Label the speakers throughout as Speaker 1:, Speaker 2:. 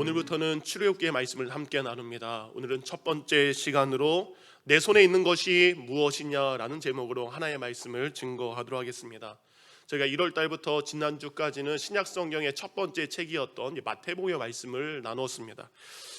Speaker 1: 오늘부터는 출애굽기의 말씀을 함께 나눕니다. 오늘은 첫 번째 시간으로 내 손에 있는 것이 무엇이냐라는 제목으로 하나의 말씀을 증거하도록 하겠습니다. 저희가 1월 달부터 지난주까지는 신약 성경의 첫 번째 책이었던 마태복음의 말씀을 나누었습니다.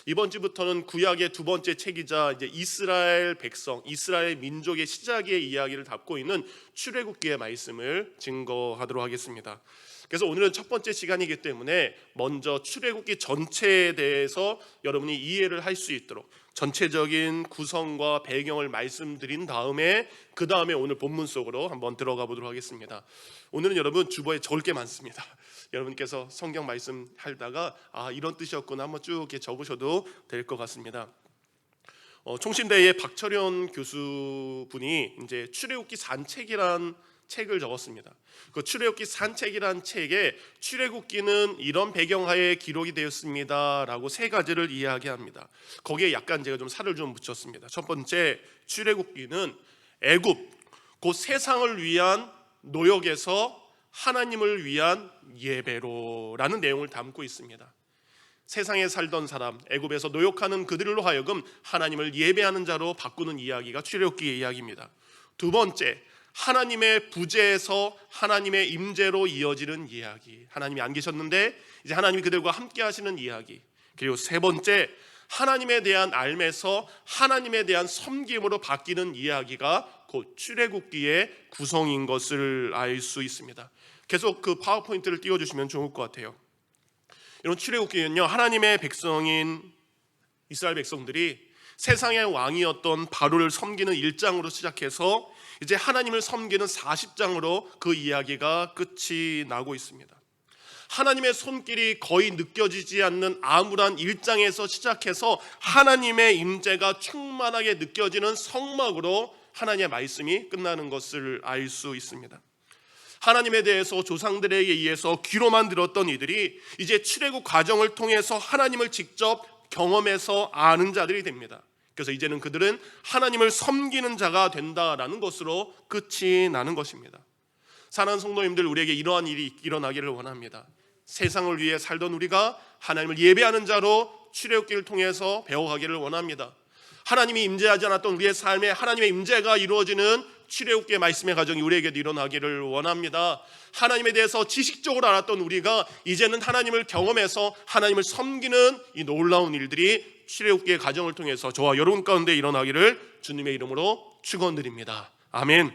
Speaker 1: 이번 주부터는 구약의 두 번째 책이자 이스라엘 백성, 이스라엘 민족의 시작의 이야기를 담고 있는 출애굽기의 말씀을 증거하도록 하겠습니다. 그래서 오늘은 첫 번째 시간이기 때문에 먼저 출애굽기 전체에 대해서 여러분이 이해를 할 수 있도록 전체적인 구성과 배경을 말씀드린 다음에 그 다음에 오늘 본문 속으로 한번 들어가 보도록 하겠습니다. 오늘은 여러분 주보에 적을 게 많습니다. 여러분께서 성경 말씀 하다가 이런 뜻이었구나 한번 쭉 이렇게 적으셔도 될 것 같습니다. 총신대의 박철현 교수분이 이제 출애굽기 산책이란 책을 적었습니다. 그 출애굽기 산책이란 책에 출애굽기는 이런 배경하에 기록이 되었습니다라고 세 가지를 이야기합니다. 거기에 약간 제가 좀 살을 좀 붙였습니다. 첫 번째, 출애굽기는 애굽, 곧 세상을 위한 노역에서 하나님을 위한 예배로라는 내용을 담고 있습니다. 세상에 살던 사람, 애굽에서 노역하는 그들로 하여금 하나님을 예배하는 자로 바꾸는 이야기가 출애굽기의 이야기입니다. 두 번째, 하나님의 부재에서 하나님의 임재로 이어지는 이야기, 하나님이 안 계셨는데 이제 하나님이 그들과 함께 하시는 이야기. 그리고 세 번째, 하나님에 대한 알매서 하나님에 대한 섬김으로 바뀌는 이야기가 곧 출애굽기의 구성인 것을 알 수 있습니다. 계속 그 파워포인트를 띄워주시면 좋을 것 같아요. 이런 출애굽기는요, 하나님의 백성인 이스라엘 백성들이 세상의 왕이었던 바로를 섬기는 1장으로 시작해서 이제 하나님을 섬기는 40장으로 그 이야기가 끝이 나고 있습니다. 하나님의 손길이 거의 느껴지지 않는 암울한 1장에서 시작해서 하나님의 임재가 충만하게 느껴지는 성막으로 하나님의 말씀이 끝나는 것을 알 수 있습니다. 하나님에 대해서 조상들에게 의해서 귀로만 들었던 이들이 이제 출애굽 과정을 통해서 하나님을 직접 경험해서 아는 자들이 됩니다. 그래서 이제는 그들은 하나님을 섬기는 자가 된다라는 것으로 끝이 나는 것입니다. 사랑하는 성도님들, 우리에게 이러한 일이 일어나기를 원합니다. 세상을 위해 살던 우리가 하나님을 예배하는 자로 출애굽기를 통해서 배워가기를 원합니다. 하나님이 임재하지 않았던 우리의 삶에 하나님의 임재가 이루어지는 출애굽기의 말씀의 가정이 우리에게도 일어나기를 원합니다. 하나님에 대해서 지식적으로 알았던 우리가 이제는 하나님을 경험해서 하나님을 섬기는 이 놀라운 일들이 출애굽기의 가정을 통해서 저와 여러분 가운데 일어나기를 주님의 이름으로 축원드립니다. 아멘.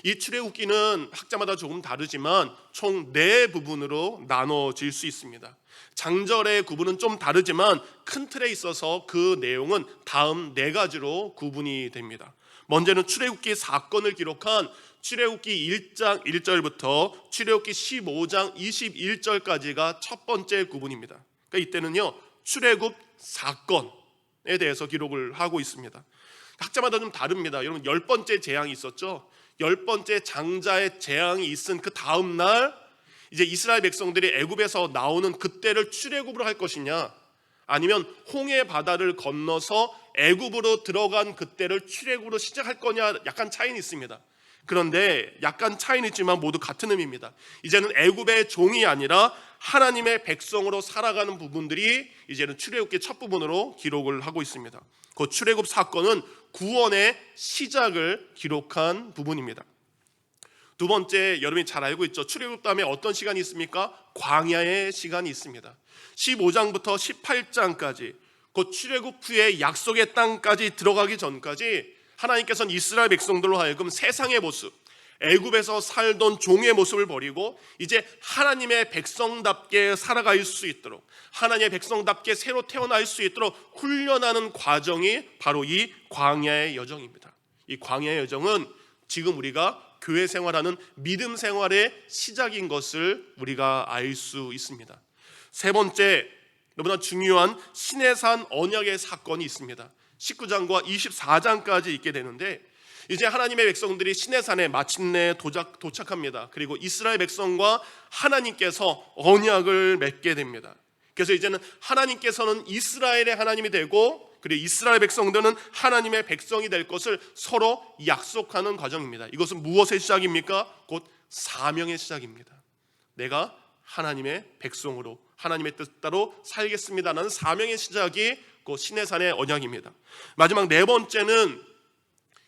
Speaker 1: 이 출애굽기는 학자마다 조금 다르지만 총 4부분으로 나눠질 수 있습니다. 장절의 구분은 좀 다르지만 큰 틀에 있어서 그 내용은 다음 4가지로 구분이 됩니다. 먼저는 출애굽기 사건을 기록한 출애굽기 1장 1절부터 출애굽기 15장 21절까지가 첫 번째 구분입니다. 그러니까 이때는요, 출애굽 사건에 대해서 기록을 하고 있습니다. 학자마다 좀 다릅니다. 여러분, 10번째 재앙이 있었죠. 10번째 장자의 재앙이 있은 그 다음 날 이제 이스라엘 백성들이 애굽에서 나오는 그때를 출애굽으로 할 것이냐, 아니면 홍해 바다를 건너서 애굽으로 들어간 그때를 출애굽으로 시작할 거냐, 약간 차이는 있습니다. 그런데 약간 차이는 있지만 모두 같은 의미입니다. 이제는 애굽의 종이 아니라 하나님의 백성으로 살아가는 부분들이 이제는 출애굽기 첫 부분으로 기록을 하고 있습니다. 그 출애굽 사건은 구원의 시작을 기록한 부분입니다. 두 번째, 여러분이 잘 알고 있죠. 출애굽 다음에 어떤 시간이 있습니까? 광야의 시간이 있습니다. 15장부터 18장까지 곧 출애굽 후에 약속의 땅까지 들어가기 전까지 하나님께서는 이스라엘 백성들로 하여금 세상의 모습, 애굽에서 살던 종의 모습을 버리고 이제 하나님의 백성답게 살아갈 수 있도록, 하나님의 백성답게 새로 태어날 수 있도록 훈련하는 과정이 바로 이 광야의 여정입니다. 이 광야의 여정은 지금 우리가 교회 생활하는 믿음 생활의 시작인 것을 우리가 알 수 있습니다. 세 번째, 너무나 중요한 시내산 언약의 사건이 있습니다. 19장과 24장까지 있게 되는데 이제 하나님의 백성들이 시내산에 마침내 도착합니다. 그리고 이스라엘 백성과 하나님께서 언약을 맺게 됩니다. 그래서 이제는 하나님께서는 이스라엘의 하나님이 되고 그리고 이스라엘 백성들은 하나님의 백성이 될 것을 서로 약속하는 과정입니다. 이것은 무엇의 시작입니까? 곧 사명의 시작입니다. 내가 하나님의 백성으로 하나님의 뜻대로 살겠습니다라는 사명의 시작이 그 시내산의 언약입니다. 마지막 네 번째는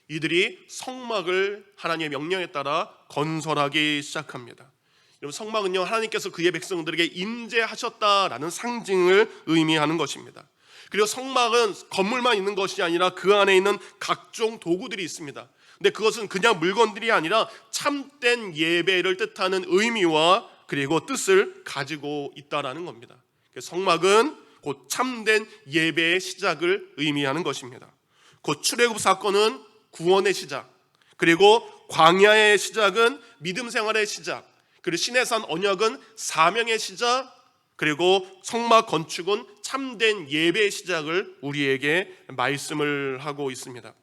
Speaker 1: 이들이 성막을 하나님의 명령에 따라 건설하기 시작합니다. 여러분, 성막은요, 하나님께서 그의 백성들에게 임재하셨다라는 상징을 의미하는 것입니다. 그리고 성막은 건물만 있는 것이 아니라 그 안에 있는 각종 도구들이 있습니다. 근데 그것은 그냥 물건들이 아니라 참된 예배를 뜻하는 의미와 그리고 뜻을 가지고 있다라는 겁니다. 성막은 곧 참된 예배의 시작을 의미하는 것입니다. 곧 출애굽 사건은 구원의 시작, 그리고 광야의 시작은 믿음 생활의 시작, 그리고 시내산 언약은 사명의 시작, 그리고 성막 건축은 참된 예배의 시작을 우리에게 말씀을 하고 있습니다.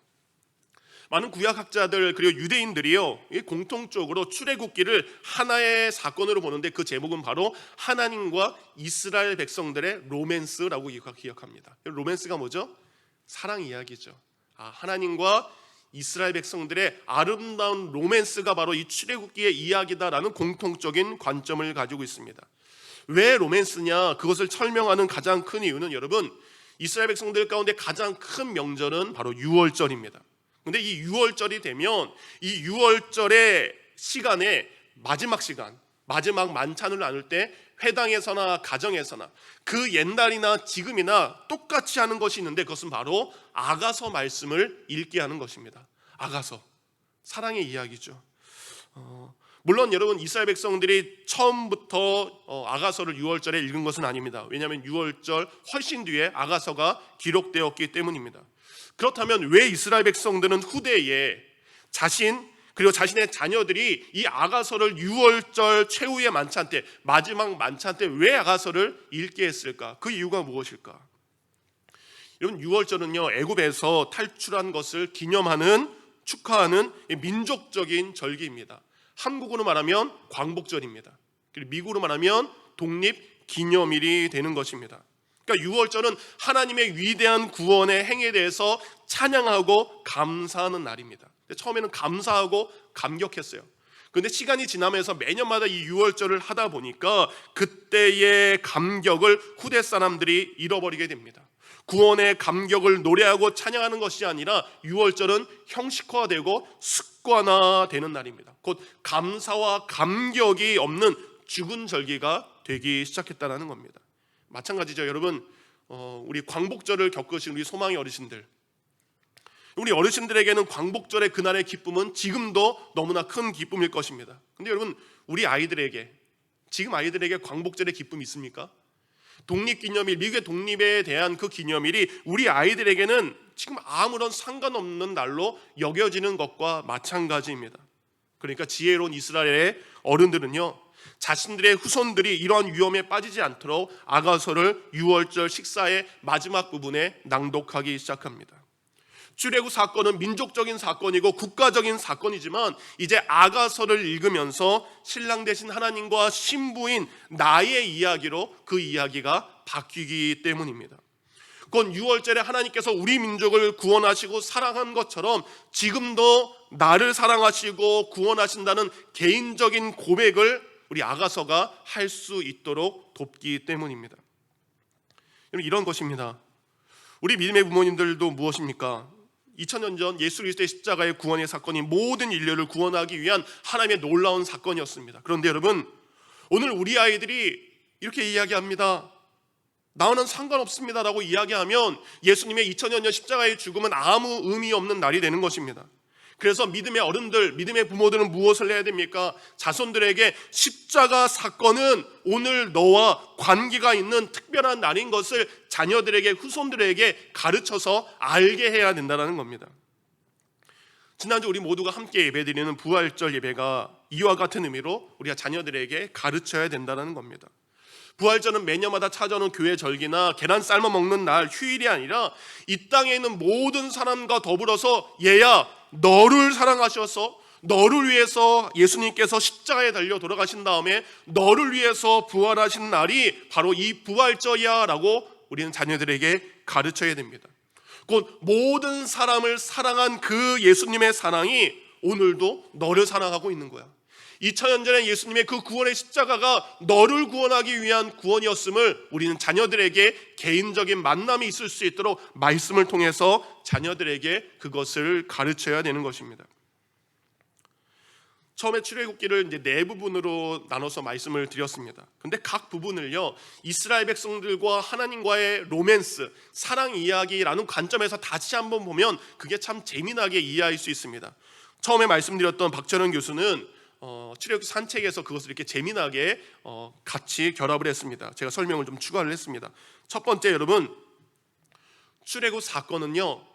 Speaker 1: 많은 구약학자들 그리고 유대인들이요, 공통적으로 출애굽기를 하나의 사건으로 보는데 그 제목은 바로 하나님과 이스라엘 백성들의 로맨스라고 기억합니다. 로맨스가 뭐죠? 사랑 이야기죠. 하나님과 이스라엘 백성들의 아름다운 로맨스가 바로 이 출애굽기의 이야기다라는 공통적인 관점을 가지고 있습니다. 왜 로맨스냐? 그것을 설명하는 가장 큰 이유는 여러분, 이스라엘 백성들 가운데 가장 큰 명절은 바로 유월절입니다. 근데 이 유월절이 되면 이 유월절의 시간에 마지막 시간, 마지막 만찬을 나눌 때 회당에서나 가정에서나 그 옛날이나 지금이나 똑같이 하는 것이 있는데 그것은 바로 아가서 말씀을 읽게 하는 것입니다. 아가서, 사랑의 이야기죠. 물론 여러분, 이스라엘 백성들이 처음부터 아가서를 유월절에 읽은 것은 아닙니다. 왜냐하면 유월절 훨씬 뒤에 아가서가 기록되었기 때문입니다. 그렇다면 왜 이스라엘 백성들은 후대에 그리고 자신의 자녀들이 이 아가서를 유월절 최후의 만찬 때, 마지막 만찬 때 왜 아가서를 읽게 했을까? 그 이유가 무엇일까? 여러분, 유월절은요, 애굽에서 탈출한 것을 기념하는, 축하하는 민족적인 절기입니다. 한국으로 말하면 광복절입니다. 그리고 미국으로 말하면 독립기념일이 되는 것입니다. 그러니까 유월절은 하나님의 위대한 구원의 행위에 대해서 찬양하고 감사하는 날입니다. 처음에는 감사하고 감격했어요. 그런데 시간이 지나면서 매년마다 이 유월절을 하다 보니까 그때의 감격을 후대 사람들이 잃어버리게 됩니다. 구원의 감격을 노래하고 찬양하는 것이 아니라 유월절은 형식화되고 습관화되는 날입니다. 곧 감사와 감격이 없는 죽은 절기가 되기 시작했다는 겁니다. 마찬가지죠, 여러분. 우리 광복절을 겪으신 우리 소망의 어르신들, 우리 어르신들에게는 광복절의 그날의 기쁨은 지금도 너무나 큰 기쁨일 것입니다. 근데 여러분, 우리 아이들에게, 지금 아이들에게 광복절의 기쁨이 있습니까? 독립기념일, 미국의 독립에 대한 그 기념일이 우리 아이들에게는 지금 아무런 상관없는 날로 여겨지는 것과 마찬가지입니다. 그러니까 지혜로운 이스라엘의 어른들은요, 자신들의 후손들이 이러한 위험에 빠지지 않도록 아가서를 유월절 식사의 마지막 부분에 낭독하기 시작합니다. 출애굽 사건은 민족적인 사건이고 국가적인 사건이지만 이제 아가서를 읽으면서 신랑 되신 하나님과 신부인 나의 이야기로 그 이야기가 바뀌기 때문입니다. 그건 유월절에 하나님께서 우리 민족을 구원하시고 사랑한 것처럼 지금도 나를 사랑하시고 구원하신다는 개인적인 고백을 우리 아가서가 할 수 있도록 돕기 때문입니다. 이런 것입니다. 우리 믿음의 부모님들도 무엇입니까? 2000년 전 예수 그리스도의 십자가의 구원의 사건이 모든 인류를 구원하기 위한 하나님의 놀라운 사건이었습니다. 그런데 여러분, 오늘 우리 아이들이 이렇게 이야기합니다. 나와는 상관없습니다 라고 이야기하면 예수님의 2000년 전 십자가의 죽음은 아무 의미 없는 날이 되는 것입니다. 그래서 믿음의 어른들, 믿음의 부모들은 무엇을 해야 됩니까? 자손들에게 십자가 사건은 오늘 너와 관계가 있는 특별한 날인 것을 자녀들에게, 후손들에게 가르쳐서 알게 해야 된다는 겁니다. 지난주 우리 모두가 함께 예배드리는 부활절 예배가 이와 같은 의미로 우리가 자녀들에게 가르쳐야 된다는 겁니다. 부활절은 매년마다 찾아오는 교회 절기나 계란 삶아 먹는 날, 휴일이 아니라 이 땅에 있는 모든 사람과 더불어서 얘야, 너를 사랑하셔서 너를 위해서 예수님께서 십자가에 달려 돌아가신 다음에 너를 위해서 부활하신 날이 바로 이 부활절이야 라고 우리는 자녀들에게 가르쳐야 됩니다. 곧 모든 사람을 사랑한 그 예수님의 사랑이 오늘도 너를 사랑하고 있는 거야. 2000년 전에 예수님의 그 구원의 십자가가 너를 구원하기 위한 구원이었음을 우리는 자녀들에게 개인적인 만남이 있을 수 있도록 말씀을 통해서 자녀들에게 그것을 가르쳐야 되는 것입니다. 처음에 출애굽기를 이제 네 부분으로 나눠서 말씀을 드렸습니다. 근데 각 부분을요, 이스라엘 백성들과 하나님과의 로맨스, 사랑 이야기라는 관점에서 다시 한번 보면 그게 참 재미나게 이해할 수 있습니다. 처음에 말씀드렸던 박철원 교수는 출애굽기 산책에서 그것을 이렇게 재미나게 같이 결합을 했습니다. 제가 설명을 좀 추가를 했습니다. 첫 번째, 여러분, 출애굽 사건은요,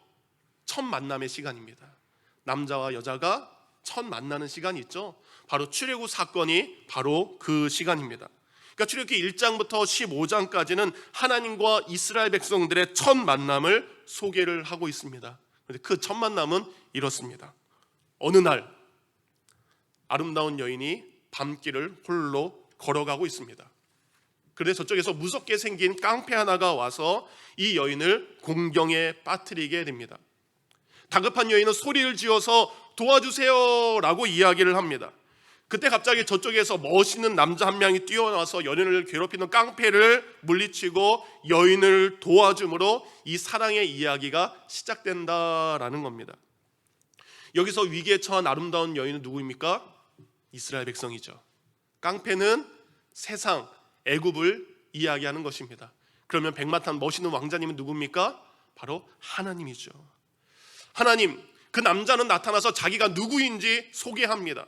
Speaker 1: 첫 만남의 시간입니다. 남자와 여자가 첫 만나는 시간이 있죠. 바로 출애굽 사건이 바로 그 시간입니다. 그러니까 출애굽기 1장부터 15장까지는 하나님과 이스라엘 백성들의 첫 만남을 소개를 하고 있습니다. 그런데 그 첫 만남은 이렇습니다. 어느 날 아름다운 여인이 밤길을 홀로 걸어가고 있습니다. 그런데 저쪽에서 무섭게 생긴 깡패 하나가 와서 이 여인을 공경에 빠뜨리게 됩니다. 다급한 여인은 소리를 지어서 도와주세요 라고 이야기를 합니다. 그때 갑자기 저쪽에서 멋있는 남자 한 명이 뛰어나와서 여인을 괴롭히는 깡패를 물리치고 여인을 도와줌으로 이 사랑의 이야기가 시작된다라는 겁니다. 여기서 위기에 처한 아름다운 여인은 누구입니까? 이스라엘 백성이죠. 깡패는 세상, 애굽을 이야기하는 것입니다. 그러면 백마탄 멋있는 왕자님은 누굽니까? 바로 하나님이죠. 하나님, 그 남자는 나타나서 자기가 누구인지 소개합니다.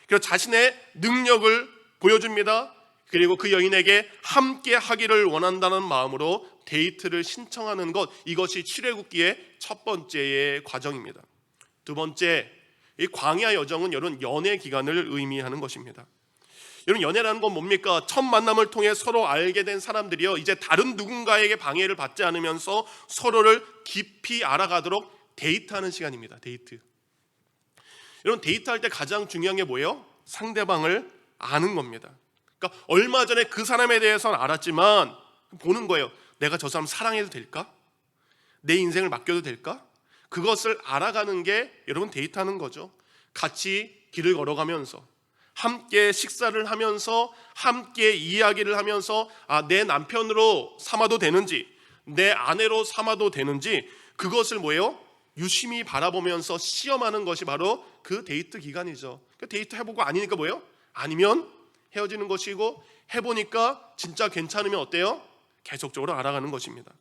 Speaker 1: 그리고 자신의 능력을 보여줍니다. 그리고 그 여인에게 함께 하기를 원한다는 마음으로 데이트를 신청하는 것, 이것이 출애굽기의 첫 번째의 과정입니다. 두 번째, 이 광야 여정은 여러분 연애 기간을 의미하는 것입니다. 여러분, 연애라는 건 뭡니까? 첫 만남을 통해 서로 알게 된 사람들이요, 이제 다른 누군가에게 방해를 받지 않으면서 서로를 깊이 알아가도록 데이트하는 시간입니다. 데이트. 여러분, 데이트할 때 가장 중요한 게 뭐예요? 상대방을 아는 겁니다. 그러니까 얼마 전에 그 사람에 대해서는 알았지만 보는 거예요. 내가 저 사람 사랑해도 될까? 내 인생을 맡겨도 될까? 그것을 알아가는 게 여러분 데이트하는 거죠. 같이 길을 걸어가면서 함께 식사를 하면서 함께 이야기를 하면서 내 남편으로 삼아도 되는지 내 아내로 삼아도 되는지 그것을 뭐예요? 유심히 바라보면서 시험하는 것이 바로 그 데이트 기간이죠. 그 데이트 해보고 아니니까 뭐예요? 아니면 헤어지는 것이고 해보니까 진짜 괜찮으면 어때요? 계속적으로 알아가는 것입니다.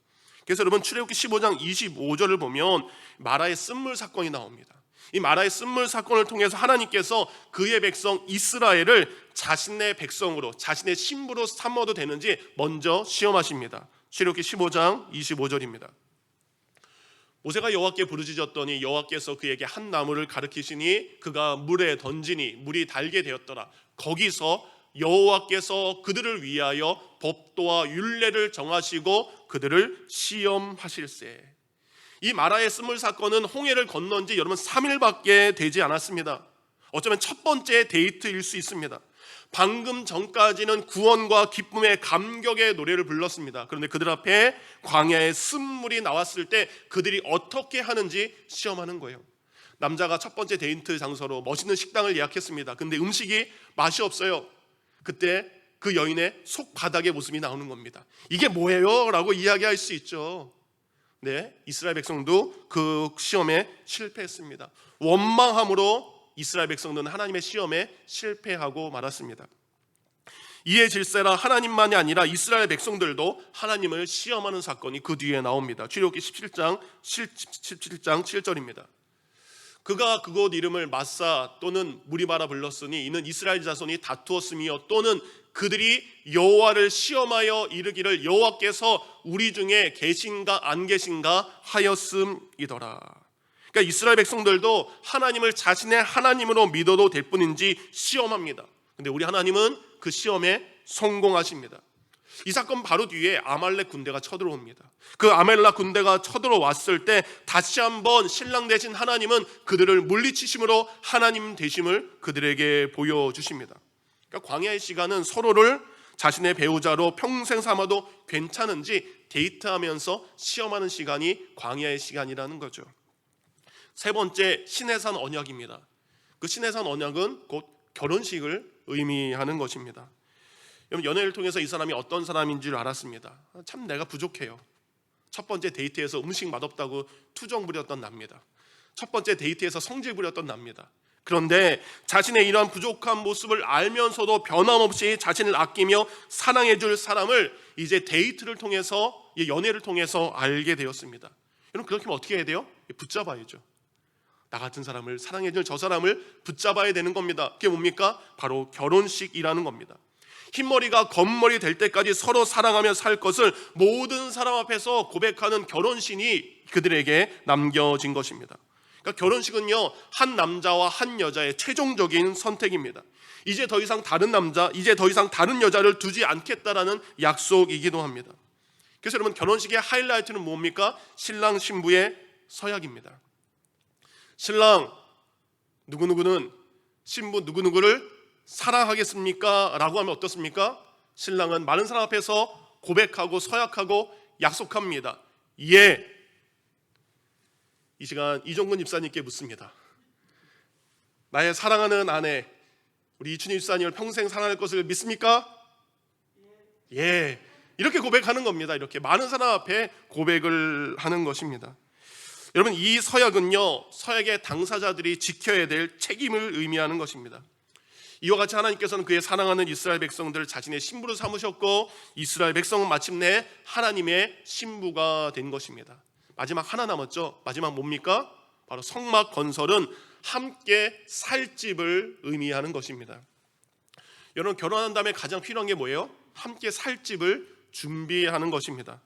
Speaker 1: 그래서 여러분 출애굽기 15장 25절을 보면 마라의 쓴물 사건이 나옵니다. 이 마라의 쓴물 사건을 통해서 하나님께서 그의 백성 이스라엘을 자신의 백성으로 자신의 신부로 삼아도 되는지 먼저 시험하십니다. 출애굽기 15장 25절입니다. 모세가 여호와께 부르짖었더니 여호와께서 그에게 한 나무를 가르치시니 그가 물에 던지니 물이 달게 되었더라. 거기서 여호와께서 그들을 위하여 법도와 율례를 정하시고 그들을 시험하실세. 이 마라의 쓴물 사건은 홍해를 건넌 지 여러분 3일밖에 되지 않았습니다. 어쩌면 첫 번째 데이트일 수 있습니다. 방금 전까지는 구원과 기쁨의 감격의 노래를 불렀습니다. 그런데 그들 앞에 광야의 쓴물이 나왔을 때 그들이 어떻게 하는지 시험하는 거예요. 남자가 첫 번째 데이트 장소로 멋있는 식당을 예약했습니다. 근데 음식이 맛이 없어요. 그때 그 여인의 속바닥의 모습이 나오는 겁니다. 이게 뭐예요? 라고 이야기할 수 있죠. 네, 이스라엘 백성도 그 시험에 실패했습니다. 원망함으로 이스라엘 백성들은 하나님의 시험에 실패하고 말았습니다. 이에 질세라 하나님만이 아니라 이스라엘 백성들도 하나님을 시험하는 사건이 그 뒤에 나옵니다. 출애굽기 17장 7절입니다. 그가 그곳 이름을 마사 또는 무리바라 불렀으니 이는 이스라엘 자손이 다투었음이요 또는 그들이 여호와를 시험하여 이르기를 여호와께서 우리 중에 계신가 안 계신가 하였음이더라. 그러니까 이스라엘 백성들도 하나님을 자신의 하나님으로 믿어도 될 뿐인지 시험합니다. 근데 우리 하나님은 그 시험에 성공하십니다. 이 사건 바로 뒤에 아말렉 군대가 쳐들어옵니다. 그 아말렉 군대가 쳐들어왔을 때 다시 한번 신랑 되신 하나님은 그들을 물리치심으로 하나님 되심을 그들에게 보여주십니다. 그러니까 광야의 시간은 서로를 자신의 배우자로 평생 삼아도 괜찮은지 데이트하면서 시험하는 시간이 광야의 시간이라는 거죠. 세 번째, 시내산 언약입니다. 그 시내산 언약은 곧 결혼식을 의미하는 것입니다. 여러분, 연애를 통해서 이 사람이 어떤 사람인 줄 알았습니다. 참 내가 부족해요. 첫 번째 데이트에서 음식 맛없다고 투정 부렸던 납니다. 첫 번째 데이트에서 성질 부렸던 납니다. 그런데 자신의 이러한 부족한 모습을 알면서도 변함없이 자신을 아끼며 사랑해 줄 사람을 이제 데이트를 통해서, 연애를 통해서 알게 되었습니다. 여러분, 그렇게 하면 어떻게 해야 돼요? 붙잡아야죠. 나 같은 사람을 사랑해 줄 저 사람을 붙잡아야 되는 겁니다. 그게 뭡니까? 바로 결혼식이라는 겁니다. 흰머리가 검머리 될 때까지 서로 사랑하며 살 것을 모든 사람 앞에서 고백하는 결혼신이 그들에게 남겨진 것입니다. 그러니까 결혼식은요, 한 남자와 한 여자의 최종적인 선택입니다. 이제 더 이상 다른 남자, 이제 더 이상 다른 여자를 두지 않겠다라는 약속이기도 합니다. 그래서 여러분, 결혼식의 하이라이트는 뭡니까? 신랑 신부의 서약입니다. 신랑 누구누구는 신부 누구누구를 사랑하겠습니까? 라고 하면 어떻습니까? 신랑은 많은 사람 앞에서 고백하고 서약하고 약속합니다. 예. 이 시간 이종근 집사님께 묻습니다. 나의 사랑하는 아내, 우리 이춘희 집사님을 평생 사랑할 것을 믿습니까? 예. 이렇게 고백하는 겁니다. 이렇게 많은 사람 앞에 고백을 하는 것입니다. 여러분, 이 서약은요, 서약의 당사자들이 지켜야 될 책임을 의미하는 것입니다. 이와 같이 하나님께서는 그의 사랑하는 이스라엘 백성들을 자신의 신부로 삼으셨고, 이스라엘 백성은 마침내 하나님의 신부가 된 것입니다. 마지막 하나 남았죠. 마지막 뭡니까? 바로 성막 건설은 함께 살 집을 의미하는 것입니다. 여러분, 결혼한 다음에 가장 필요한 게 뭐예요? 함께 살 집을 준비하는 것입니다.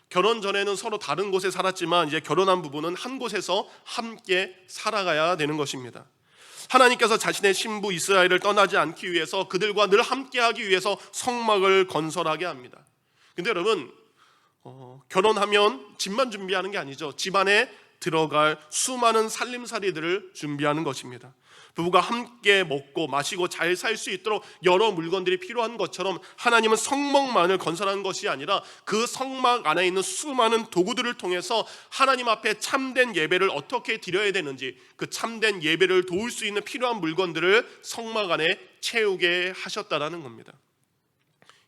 Speaker 1: 결혼 전에는 서로 다른 곳에 살았지만 이제 결혼한 부부는 한 곳에서 함께 살아가야 되는 것입니다. 하나님께서 자신의 신부 이스라엘을 떠나지 않기 위해서 그들과 늘 함께하기 위해서 성막을 건설하게 합니다. 근데 여러분, 결혼하면 집만 준비하는 게 아니죠. 집안에 들어갈 수많은 살림살이들을 준비하는 것입니다. 부부가 함께 먹고 마시고 잘 살 수 있도록 여러 물건들이 필요한 것처럼 하나님은 성막만을 건설하는 것이 아니라 그 성막 안에 있는 수많은 도구들을 통해서 하나님 앞에 참된 예배를 어떻게 드려야 되는지, 그 참된 예배를 도울 수 있는 필요한 물건들을 성막 안에 채우게 하셨다라는 겁니다.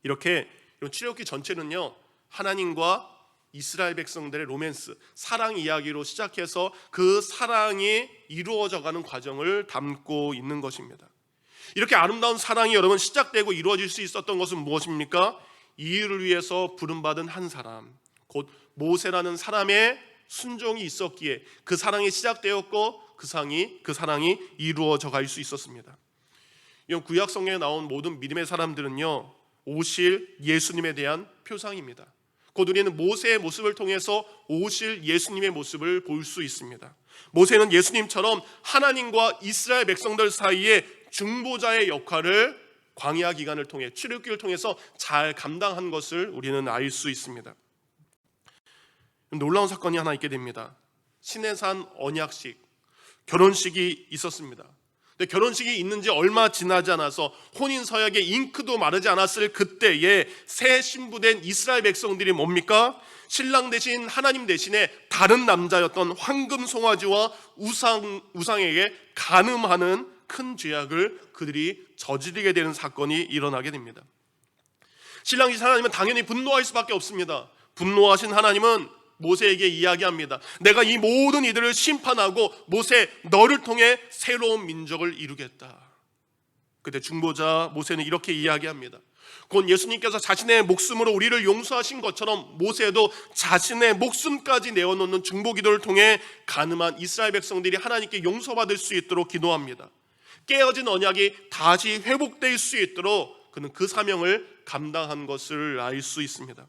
Speaker 1: 이렇게 출애굽기 전체는요, 하나님과 이스라엘 백성들의 로맨스, 사랑 이야기로 시작해서 그 사랑이 이루어져가는 과정을 담고 있는 것입니다. 이렇게 아름다운 사랑이 여러분 시작되고 이루어질 수 있었던 것은 무엇입니까? 이유를 위해서 부름받은 한 사람, 곧 모세라는 사람의 순종이 있었기에 그 사랑이 시작되었고 그 사랑이 이루어져 갈 수 있었습니다. 이 구약 성경에 나온 모든 믿음의 사람들은요, 오실 예수님에 대한 표상입니다. 곧 우리는 모세의 모습을 통해서 오실 예수님의 모습을 볼 수 있습니다. 모세는 예수님처럼 하나님과 이스라엘 백성들 사이에 중보자의 역할을 광야 기간을 통해, 출애굽기를 통해서 잘 감당한 것을 우리는 알 수 있습니다. 놀라운 사건이 하나 있게 됩니다. 시내산 언약식, 결혼식이 있었습니다. 근데 결혼식이 있는 지 얼마 지나지 않아서 혼인서약의 잉크도 마르지 않았을 그때에 새 신부된 이스라엘 백성들이 뭡니까? 신랑 대신 하나님 대신에 다른 남자였던 황금 송아지와 우상에게 간음하는 큰 죄악을 그들이 저지르게 되는 사건이 일어나게 됩니다. 신랑 대신 하나님은 당연히 분노할 수밖에 없습니다. 분노하신 하나님은 모세에게 이야기합니다. 내가 이 모든 이들을 심판하고 모세, 너를 통해 새로운 민족을 이루겠다. 그때 중보자 모세는 이렇게 이야기합니다. 곧 예수님께서 자신의 목숨으로 우리를 용서하신 것처럼 모세도 자신의 목숨까지 내어놓는 중보기도를 통해 간음한 이스라엘 백성들이 하나님께 용서받을 수 있도록 기도합니다. 깨어진 언약이 다시 회복될 수 있도록 그는 그 사명을 감당한 것을 알 수 있습니다.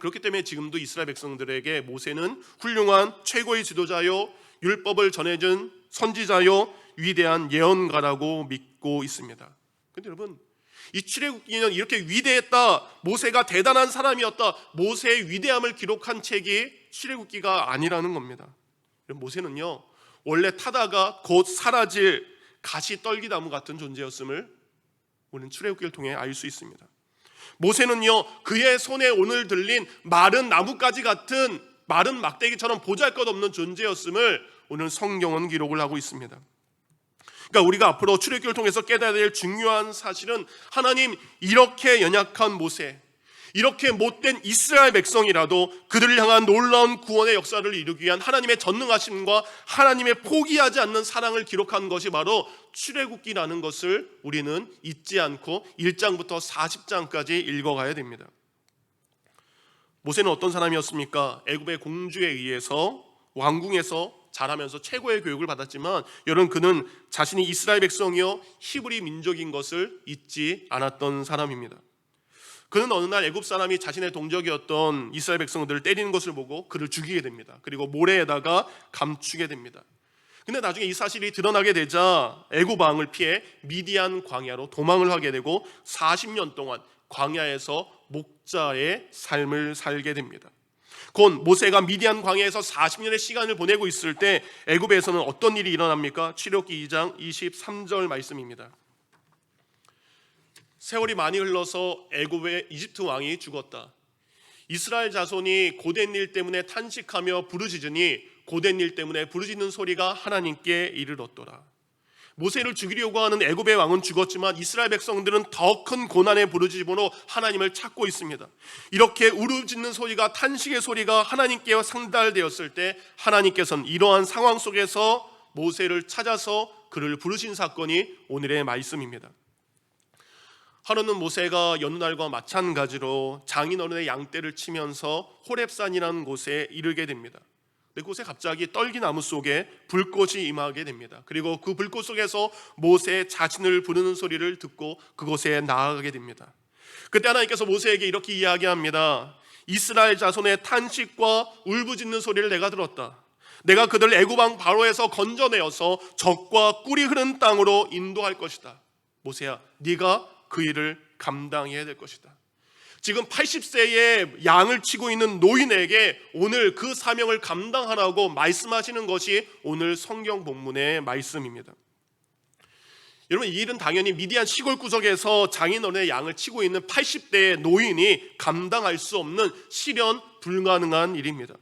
Speaker 1: 그렇기 때문에 지금도 이스라엘 백성들에게 모세는 훌륭한 최고의 지도자요, 율법을 전해준 선지자요, 위대한 예언가라고 믿고 있습니다. 그런데 여러분, 이 출애굽기는 이렇게 위대했다, 모세가 대단한 사람이었다, 모세의 위대함을 기록한 책이 출애굽기가 아니라는 겁니다. 모세는요, 원래 타다가 곧 사라질 가시 떨기나무 같은 존재였음을 우리는 출애굽기를 통해 알 수 있습니다. 모세는요, 그의 손에 오늘 들린 마른 나뭇가지 같은 마른 막대기처럼 보잘것없는 존재였음을 오늘 성경은 기록을 하고 있습니다. 그러니까 우리가 앞으로 출애굽기를 통해서 깨달아야 될 중요한 사실은 하나님 이렇게 연약한 모세, 이렇게 못된 이스라엘 백성이라도 그들을 향한 놀라운 구원의 역사를 이루기 위한 하나님의 전능하심과 하나님의 포기하지 않는 사랑을 기록한 것이 바로 출애굽기라는 것을 우리는 잊지 않고 1장부터 40장까지 읽어가야 됩니다. 모세는 어떤 사람이었습니까? 애굽의 공주에 의해서 왕궁에서 자라면서 최고의 교육을 받았지만 여러분, 그는 자신이 이스라엘 백성이요 히브리 민족인 것을 잊지 않았던 사람입니다. 그는 어느 날 애굽 사람이 자신의 동족이었던 이스라엘 백성들을 때리는 것을 보고 그를 죽이게 됩니다. 그리고 모래에다가 감추게 됩니다. 근데 나중에 이 사실이 드러나게 되자 애굽 왕을 피해 미디안 광야로 도망을 하게 되고 40년 동안 광야에서 목자의 삶을 살게 됩니다. 곧 모세가 미디안 광야에서 40년의 시간을 보내고 있을 때 애굽에서는 어떤 일이 일어납니까? 출애굽기 2장 23절 말씀입니다. 세월이 많이 흘러서 애굽의 이집트 왕이 죽었다. 이스라엘 자손이 고된 일 때문에 탄식하며 부르짖으니 고된 일 때문에 부르짖는 소리가 하나님께 이르렀더라. 모세를 죽이려고 하는 애굽의 왕은 죽었지만 이스라엘 백성들은 더 큰 고난의 부르짖음으로 하나님을 찾고 있습니다. 이렇게 울부짖는 소리가, 탄식의 소리가 하나님께 상달되었을 때 하나님께서는 이러한 상황 속에서 모세를 찾아서 그를 부르신 사건이 오늘의 말씀입니다. 하루는 모세가 여느 날과 마찬가지로 장인어른의 양떼를 치면서 호렙산이라는 곳에 이르게 됩니다. 그곳에 갑자기 떨기나무 속에 불꽃이 임하게 됩니다. 그리고 그 불꽃 속에서 모세의 자신을 부르는 소리를 듣고 그곳에 나아가게 됩니다. 그때 하나님께서 모세에게 이렇게 이야기합니다. 이스라엘 자손의 탄식과 울부짖는 소리를 내가 들었다. 내가 그들 애굽 왕 바로에서 건져내어서 적과 꿀이 흐르는 땅으로 인도할 것이다. 모세야, 네가 그 일을 감당해야 될 것이다. 지금 80세의 양을 치고 있는 노인에게 오늘 그 사명을 감당하라고 말씀하시는 것이 오늘 성경 본문의 말씀입니다. 여러분, 이 일은 당연히 미디안 시골 구석에서 장인어른의 양을 치고 있는 80대의 노인이 감당할 수 없는 실현 불가능한 일입니다.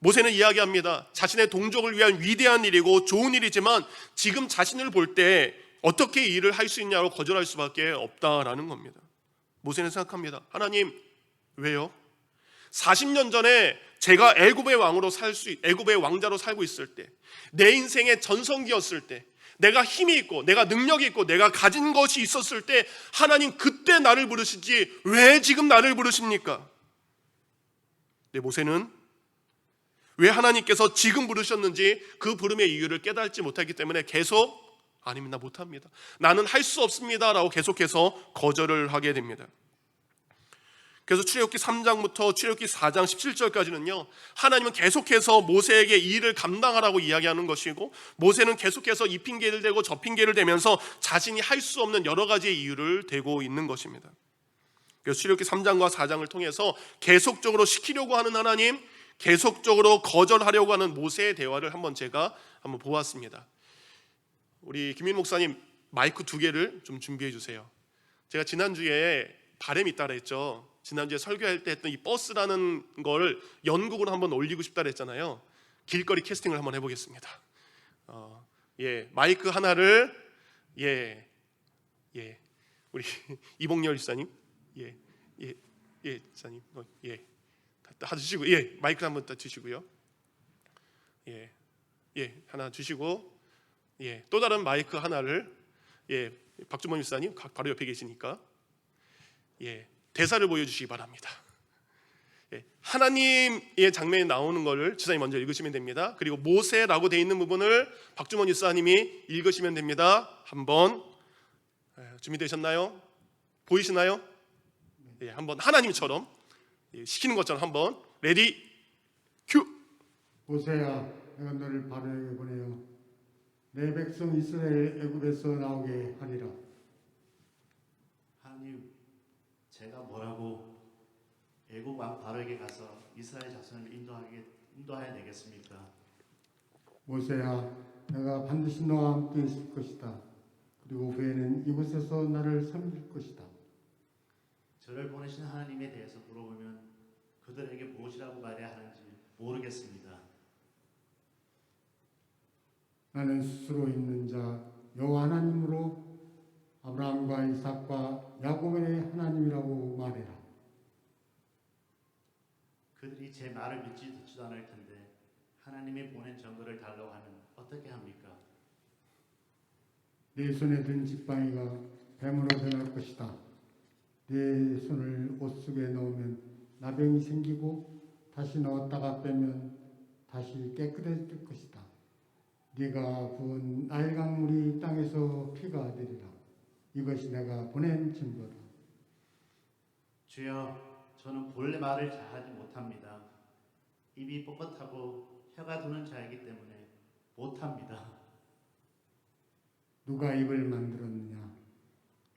Speaker 1: 모세는 이야기합니다. 자신의 동족을 위한 위대한 일이고 좋은 일이지만 지금 자신을 볼 때 어떻게 이 일을 할 수 있냐고 거절할 수밖에 없다라는 겁니다. 모세는 생각합니다. 하나님, 왜요? 40년 전에 제가 애굽의 왕자로 살고 있을 때, 내 인생의 전성기였을 때, 내가 힘이 있고 내가 능력이 있고 내가 가진 것이 있었을 때 하나님 그때 나를 부르시지 왜 지금 나를 부르십니까? 네, 모세는 왜 하나님께서 지금 부르셨는지 그 부름의 이유를 깨닫지 못하기 때문에 계속 아닙니다, 못합니다, 나는 할 수 없습니다 라고 계속해서 거절을 하게 됩니다. 그래서 출애굽기 3장부터 출애굽기 4장 17절까지는요 하나님은 계속해서 모세에게 이 일을 감당하라고 이야기하는 것이고 모세는 계속해서 이 핑계를 대고 저 핑계를 대면서 자신이 할 수 없는 여러 가지의 이유를 대고 있는 것입니다. 그래서 출애굽기 3장과 4장을 통해서 계속적으로 시키려고 하는 하나님, 계속적으로 거절하려고 하는 모세의 대화를 제가 한번 보았습니다. 우리 김민 목사님 마이크 2개를 좀 준비해 주세요. 제가 지난주에 바람이 있다 그랬죠. 지난주에 설교할 때 했던 이 버스라는 걸 연극으로 한번 올리고 싶다 그랬잖아요. 길거리 캐스팅을 한번 해보겠습니다. 마이크 하나를 우리 이봉렬 지사님 지사님 다 주시고 마이크 한번 다 주시고요. 하나 주시고 또 다른 마이크 하나를 박주원 지사님 바로 옆에 계시니까 대사를 보여주시기 바랍니다. 하나님의 장면이 나오는 것을 지사님 먼저 읽으시면 됩니다. 그리고 모세라고 되어 있는 부분을 박주원 지사님이 읽으시면 됩니다. 한번 준비되셨나요? 보이시나요? 한번 하나님처럼 시키는 것처럼 한번 레디 큐.
Speaker 2: 모세야, 내가 너를 바로에게 보내어 내 백성 이스라엘 애굽에서 나오게 하리라.
Speaker 3: 하나님, 제가 뭐라고 애굽 왕 바로에게 가서 이스라엘 자손을 인도하여 내겠습니까?
Speaker 2: 모세야, 내가 반드시 너와 함께 있을 것이다. 그리고 후에는 이곳에서 나를 섬길 것이다.
Speaker 3: 저를 보내신 하나님에 대해서 물어보면 그들에게 무엇이라고 말해야 하는지 모르겠습니다.
Speaker 2: 나는 스스로 있는 자, 여호와 하나님으로 아브라함과 이삭과 야곱의 하나님이라고 말해라.
Speaker 3: 그들이 제 말을 듣지도 않을 텐데 하나님이 보낸 증거를 달라고 하면 어떻게 합니까?
Speaker 2: 내 손에 든 지팡이가 뱀으로 변할 것이다. 내 손을 옷 속에 넣으면 나병이 생기고 다시 넣었다가 빼면 다시 깨끗해질 것이다. 네가 부은 나일 강물이 땅에서 피가 되리라. 이것이 내가 보낸 증거다.
Speaker 3: 주여, 저는 본래 말을 잘하지 못합니다. 입이 뻣뻣하고 혀가 도는 자이기 때문에 못합니다.
Speaker 2: 누가 입을 만들었느냐?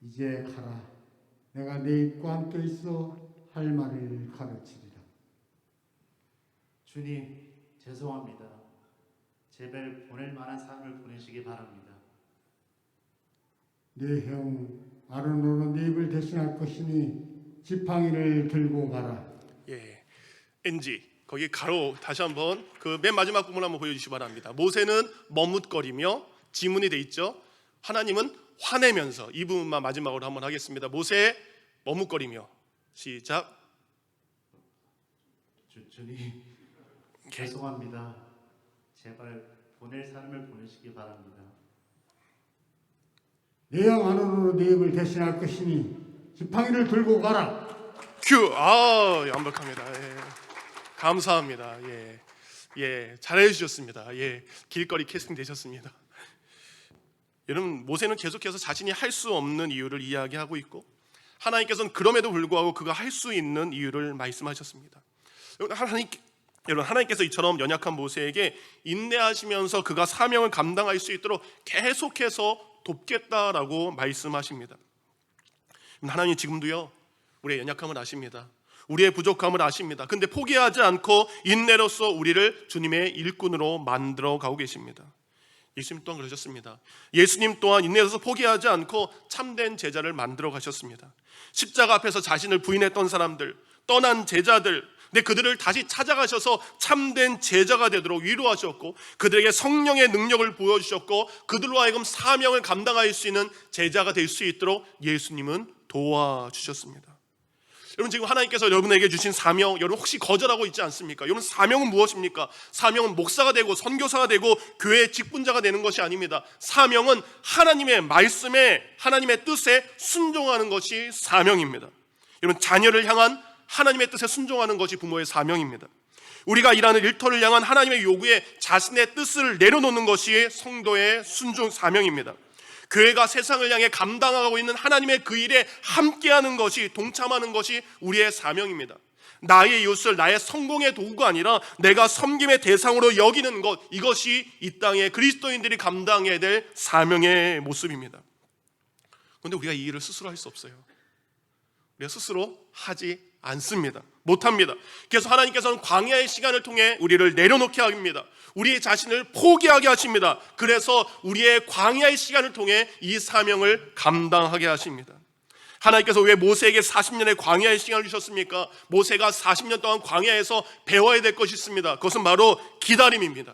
Speaker 2: 이제 가라. 내가 네 입과 함께 있어 할 말을 가르치리라.
Speaker 3: 주님, 죄송합니다. 제발 보낼 만한 사람을 보내시기 바랍니다.
Speaker 2: 네 형 아론으로 네 입을 대신할 것이니 지팡이를 들고 가라.
Speaker 1: 예, NG 거기 가로 다시 한번 그 맨 마지막 부분 한번 보여주시기 바랍니다. 모세는 머뭇거리며 지문이 돼 있죠. 하나님은 화내면서 이 부분만 마지막으로 한번 하겠습니다. 모세 머뭇거리며 시작.
Speaker 3: 주님, 죄송합니다. 제발 보낼 사람을 보내시기 바랍니다.
Speaker 2: 네 형 아론으로 네 입을 대신할 것이니 지팡이를 들고 가라.
Speaker 1: 큐. 아, 완벽합니다. 예. 감사합니다. 예. 예, 잘해 주셨습니다. 예. 길거리 캐스팅 되셨습니다. 여러분, 모세는 계속해서 자신이 할 수 없는 이유를 이야기하고 있고 하나님께서는 그럼에도 불구하고 그가 할 수 있는 이유를 말씀하셨습니다. 여러분, 하나님께서 이처럼 연약한 모세에게 인내하시면서 그가 사명을 감당할 수 있도록 계속해서 돕겠다라고 말씀하십니다. 하나님 지금도요, 우리의 연약함을 아십니다. 우리의 부족함을 아십니다. 근데 포기하지 않고 인내로서 우리를 주님의 일꾼으로 만들어 가고 계십니다. 예수님 또한 그러셨습니다. 예수님 또한 인내로서 포기하지 않고 참된 제자를 만들어 가셨습니다. 십자가 앞에서 자신을 부인했던 사람들, 떠난 제자들, 근데 그들을 다시 찾아가셔서 참된 제자가 되도록 위로하셨고 그들에게 성령의 능력을 보여주셨고 그들로 하여금 사명을 감당할 수 있는 제자가 될 수 있도록 예수님은 도와주셨습니다. 여러분, 지금 하나님께서 여러분에게 주신 사명, 여러분 혹시 거절하고 있지 않습니까? 여러분, 사명은 무엇입니까? 사명은 목사가 되고 선교사가 되고 교회의 직분자가 되는 것이 아닙니다. 사명은 하나님의 말씀에, 하나님의 뜻에 순종하는 것이 사명입니다. 여러분, 자녀를 향한 하나님의 뜻에 순종하는 것이 부모의 사명입니다. 우리가 일하는 일터를 향한 하나님의 요구에 자신의 뜻을 내려놓는 것이 성도의 순종 사명입니다. 교회가 세상을 향해 감당하고 있는 하나님의 그 일에 함께하는 것이, 동참하는 것이 우리의 사명입니다. 나의 이웃을 나의 성공의 도구가 아니라 내가 섬김의 대상으로 여기는 것, 이것이 이 땅에 그리스도인들이 감당해야 될 사명의 모습입니다. 그런데 우리가 이 일을 스스로 할 수 없어요. 우리가 스스로 하지 않습니다. 못합니다. 그래서 하나님께서는 광야의 시간을 통해 우리를 내려놓게 합니다. 우리 자신을 포기하게 하십니다. 그래서 우리의 광야의 시간을 통해 이 사명을 감당하게 하십니다. 하나님께서 왜 모세에게 40년의 광야의 시간을 주셨습니까? 모세가 40년 동안 광야에서 배워야 될 것이 있습니다. 그것은 바로 기다림입니다.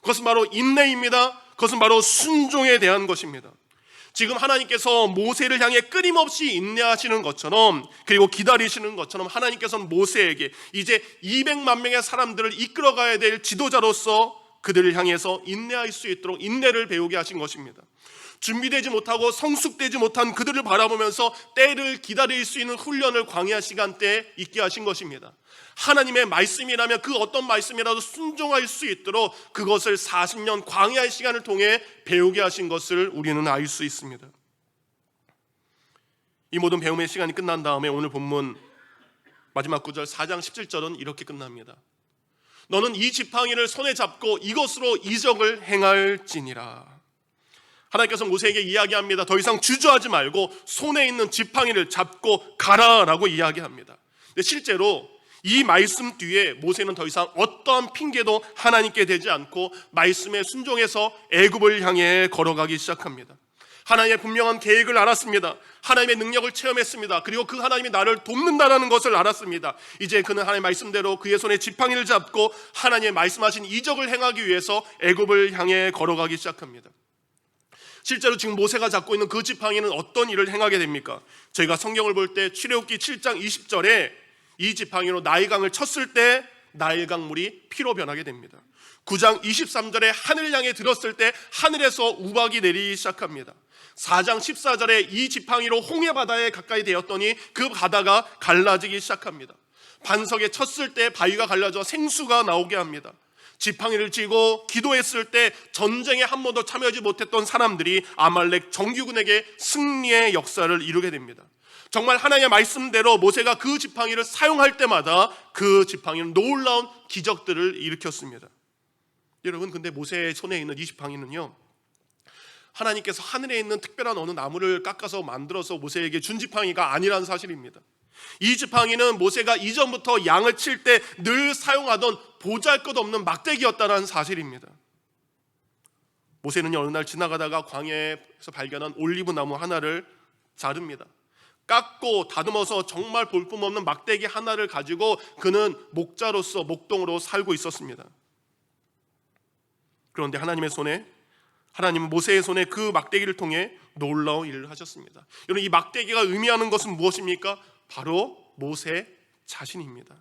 Speaker 1: 그것은 바로 인내입니다. 그것은 바로 순종에 대한 것입니다. 지금 하나님께서 모세를 향해 끊임없이 인내하시는 것처럼, 그리고 기다리시는 것처럼 하나님께서는 모세에게 이제 200만 명의 사람들을 이끌어가야 될 지도자로서 그들을 향해서 인내할 수 있도록 인내를 배우게 하신 것입니다. 준비되지 못하고 성숙되지 못한 그들을 바라보면서 때를 기다릴 수 있는 훈련을 광야 시간대에 있게 하신 것입니다. 하나님의 말씀이라면 그 어떤 말씀이라도 순종할 수 있도록 그것을 40년 광야의 시간을 통해 배우게 하신 것을 우리는 알 수 있습니다. 이 모든 배움의 시간이 끝난 다음에 오늘 본문 마지막 구절 4장 17절은 이렇게 끝납니다. 너는 이 지팡이를 손에 잡고 이것으로 이적을 행할지니라. 하나님께서 모세에게 이야기합니다. 더 이상 주저하지 말고 손에 있는 지팡이를 잡고 가라라고 이야기합니다. 근데 실제로 이 말씀 뒤에 모세는 더 이상 어떠한 핑계도 하나님께 대지 않고 말씀에 순종해서 애굽을 향해 걸어가기 시작합니다. 하나님의 분명한 계획을 알았습니다. 하나님의 능력을 체험했습니다. 그리고 그 하나님이 나를 돕는다라는 것을 알았습니다. 이제 그는 하나님의 말씀대로 그의 손에 지팡이를 잡고 하나님의 말씀하신 이적을 행하기 위해서 애굽을 향해 걸어가기 시작합니다. 실제로 지금 모세가 잡고 있는 그 지팡이는 어떤 일을 행하게 됩니까? 저희가 성경을 볼 때 출애굽기 7장 20절에 이 지팡이로 나일강을 쳤을 때 나일강물이 피로 변하게 됩니다. 9장 23절에 하늘 향해 들었을 때 하늘에서 우박이 내리기 시작합니다. 4장 14절에 이 지팡이로 홍해 바다에 가까이 되었더니 그 바다가 갈라지기 시작합니다. 반석에 쳤을 때 바위가 갈라져 생수가 나오게 합니다. 지팡이를 쥐고 기도했을 때 전쟁에 한 번도 참여하지 못했던 사람들이 아말렉 정규군에게 승리의 역사를 이루게 됩니다. 정말 하나님의 말씀대로 모세가 그 지팡이를 사용할 때마다 그 지팡이는 놀라운 기적들을 일으켰습니다. 여러분, 근데 모세의 손에 있는 이 지팡이는요, 하나님께서 하늘에 있는 특별한 어느 나무를 깎아서 만들어서 모세에게 준 지팡이가 아니라는 사실입니다. 이 지팡이는 모세가 이전부터 양을 칠 때 늘 사용하던 보잘것없는 막대기였다는 사실입니다. 모세는 어느 날 지나가다가 광야에서 발견한 올리브 나무 하나를 자릅니다. 깎고 다듬어서 정말 볼품없는 막대기 하나를 가지고 그는 목자로서 목동으로 살고 있었습니다. 그런데 하나님은 모세의 손에 그 막대기를 통해 놀라운 일을 하셨습니다. 여러분, 이 막대기가 의미하는 것은 무엇입니까? 바로 모세 자신입니다.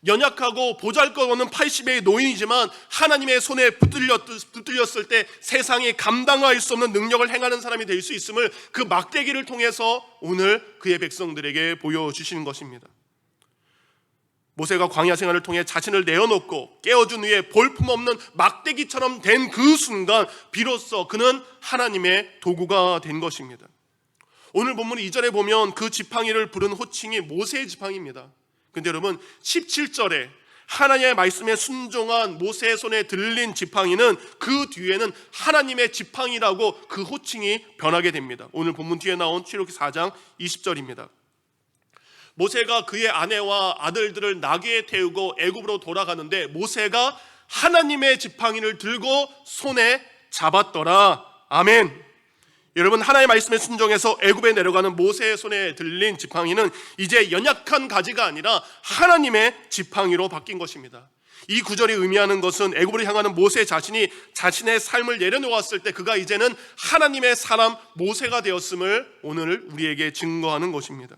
Speaker 1: 연약하고 보잘것없는 80의 노인이지만 하나님의 손에 붙들렸을 때 세상이 감당할 수 없는 능력을 행하는 사람이 될 수 있음을 그 막대기를 통해서 오늘 그의 백성들에게 보여주시는 것입니다. 모세가 광야 생활을 통해 자신을 내어놓고 깨어준 후에 볼품없는 막대기처럼 된 그 순간 비로소 그는 하나님의 도구가 된 것입니다. 오늘 본문 2절에 보면 그 지팡이를 부른 호칭이 모세의 지팡이입니다. 근데 여러분, 17절에 하나님의 말씀에 순종한 모세의 손에 들린 지팡이는 그 뒤에는 하나님의 지팡이라고 그 호칭이 변하게 됩니다. 오늘 본문 뒤에 나온 출애굽기 4장 20절입니다. 모세가 그의 아내와 아들들을 나귀에 태우고 애굽으로 돌아가는데 모세가 하나님의 지팡이를 들고 손에 잡았더라. 아멘. 여러분, 하나님의 말씀에 순종해서 애굽에 내려가는 모세의 손에 들린 지팡이는 이제 연약한 가지가 아니라 하나님의 지팡이로 바뀐 것입니다. 이 구절이 의미하는 것은 애굽으로 향하는 모세 자신이 자신의 삶을 내려놓았을 때 그가 이제는 하나님의 사람 모세가 되었음을 오늘 우리에게 증거하는 것입니다.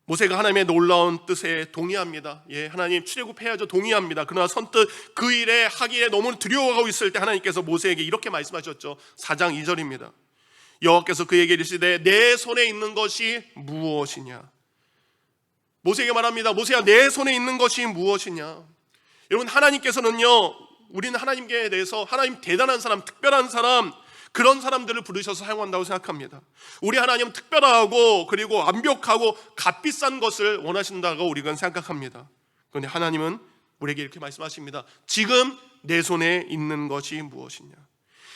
Speaker 1: 모세가 하나님의 놀라운 뜻에 동의합니다. 하나님 출애굽해야죠. 동의합니다. 그러나 선뜻 그 일에 하기에 너무 두려워하고 있을 때 하나님께서 모세에게 이렇게 말씀하셨죠. 4장 2절입니다. 여호와께서 그에게 이르시되 내 손에 있는 것이 무엇이냐. 모세에게 말합니다. 모세야, 내 손에 있는 것이 무엇이냐. 여러분, 하나님께서는요, 우리는 하나님께 대해서 하나님 대단한 사람, 특별한 사람, 그런 사람들을 부르셔서 사용한다고 생각합니다. 우리 하나님은 특별하고 그리고 완벽하고 값비싼 것을 원하신다고 우리가 생각합니다. 그런데 하나님은 우리에게 이렇게 말씀하십니다. 지금 내 손에 있는 것이 무엇이냐.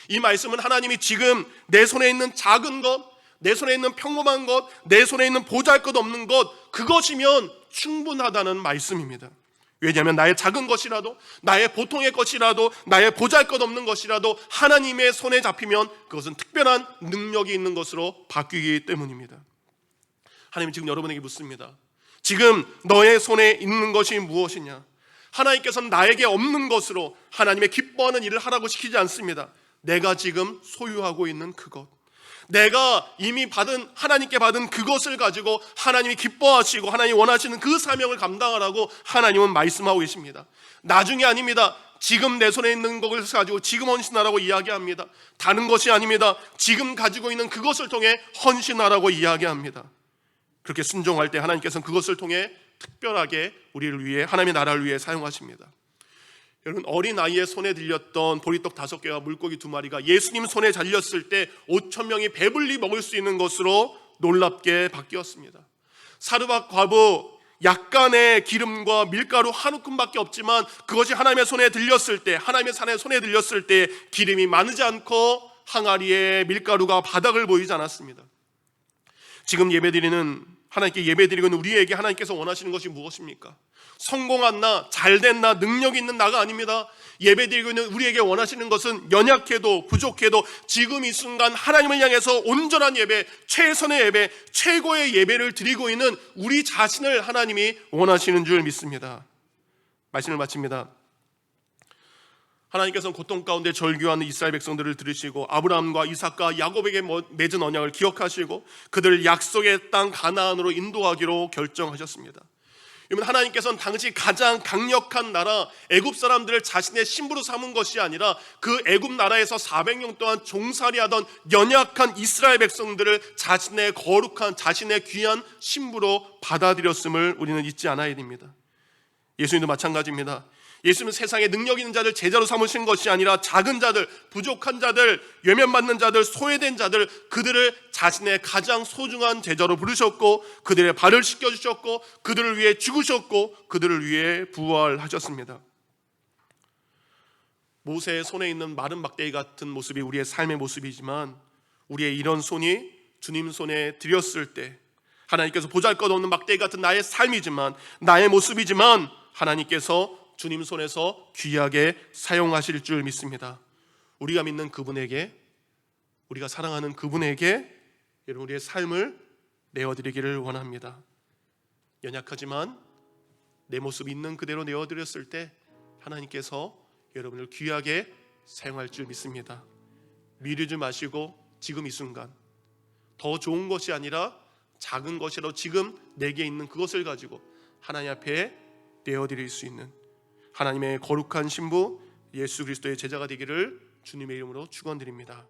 Speaker 1: 이 말씀은 하나님이 지금 내 손에 있는 작은 것, 내 손에 있는 평범한 것, 내 손에 있는 보잘것없는 것, 그것이면 충분하다는 말씀입니다. 왜냐하면 나의 작은 것이라도, 나의 보통의 것이라도, 나의 보잘것없는 것이라도 하나님의 손에 잡히면 그것은 특별한 능력이 있는 것으로 바뀌기 때문입니다. 하나님은 지금 여러분에게 묻습니다. 지금 너의 손에 있는 것이 무엇이냐. 하나님께서는 나에게 없는 것으로 하나님의 기뻐하는 일을 하라고 시키지 않습니다. 내가 지금 소유하고 있는 그것, 내가 이미 하나님께 받은 그것을 가지고 하나님이 기뻐하시고 하나님이 원하시는 그 사명을 감당하라고 하나님은 말씀하고 계십니다. 나중이 아닙니다. 지금 내 손에 있는 것을 가지고 지금 헌신하라고 이야기합니다. 다른 것이 아닙니다. 지금 가지고 있는 그것을 통해 헌신하라고 이야기합니다. 그렇게 순종할 때 하나님께서는 그것을 통해 특별하게 우리를 위해, 하나님의 나라를 위해 사용하십니다. 여러분, 어린아이의 손에 들렸던 보리떡 5개와 물고기 2마리가 예수님 손에 잘렸을 때 5,000명이 배불리 먹을 수 있는 것으로 놀랍게 바뀌었습니다. 사르밧 과부, 약간의 기름과 밀가루 한 움큼밖에 없지만 그것이 하나님의 손에 들렸을 때, 하나님의 손에 들렸을 때 기름이 마르지 않고 항아리에 밀가루가 바닥을 보이지 않았습니다. 지금 하나님께 예배드리고 있는 우리에게 하나님께서 원하시는 것이 무엇입니까? 성공한 나, 잘된 나, 능력 있는 나가 아닙니다. 예배드리고 있는 우리에게 원하시는 것은 연약해도 부족해도 지금 이 순간 하나님을 향해서 온전한 예배, 최선의 예배, 최고의 예배를 드리고 있는 우리 자신을 하나님이 원하시는 줄 믿습니다. 말씀을 마칩니다. 하나님께서는 고통 가운데 절규하는 이스라엘 백성들을 들으시고 아브라함과 이삭과 야곱에게 맺은 언약을 기억하시고 그들을 약속의 땅 가나안으로 인도하기로 결정하셨습니다. 여러분, 하나님께서는 당시 가장 강력한 나라 애굽 사람들을 자신의 신부로 삼은 것이 아니라 그 애굽 나라에서 400년 동안 종살이하던 연약한 이스라엘 백성들을 자신의 거룩한, 자신의 귀한 신부로 받아들였음을 우리는 잊지 않아야 됩니다. 예수님도 마찬가지입니다. 예수님은 세상에 능력 있는 자들 제자로 삼으신 것이 아니라 작은 자들, 부족한 자들, 외면받는 자들, 소외된 자들, 그들을 자신의 가장 소중한 제자로 부르셨고 그들의 발을 씻겨주셨고 그들을 위해 죽으셨고 그들을 위해 부활하셨습니다. 모세의 손에 있는 마른 막대기 같은 모습이 우리의 삶의 모습이지만 우리의 이런 손이 주님 손에 들였을 때 하나님께서 보잘것없는 막대기 같은 나의 삶이지만, 나의 모습이지만 하나님께서 주님 손에서 귀하게 사용하실 줄 믿습니다. 우리가 믿는 그분에게, 우리가 사랑하는 그분에게 여러분 우리의 삶을 내어드리기를 원합니다. 연약하지만 내 모습 있는 그대로 내어드렸을 때 하나님께서 여러분을 귀하게 사용할 줄 믿습니다. 미루지 마시고 지금 이 순간 더 좋은 것이 아니라 작은 것이라도 지금 내게 있는 그것을 가지고 하나님 앞에 내어드릴 수 있는 하나님의 거룩한 신부 예수 그리스도의 제자가 되기를 주님의 이름으로 축원드립니다.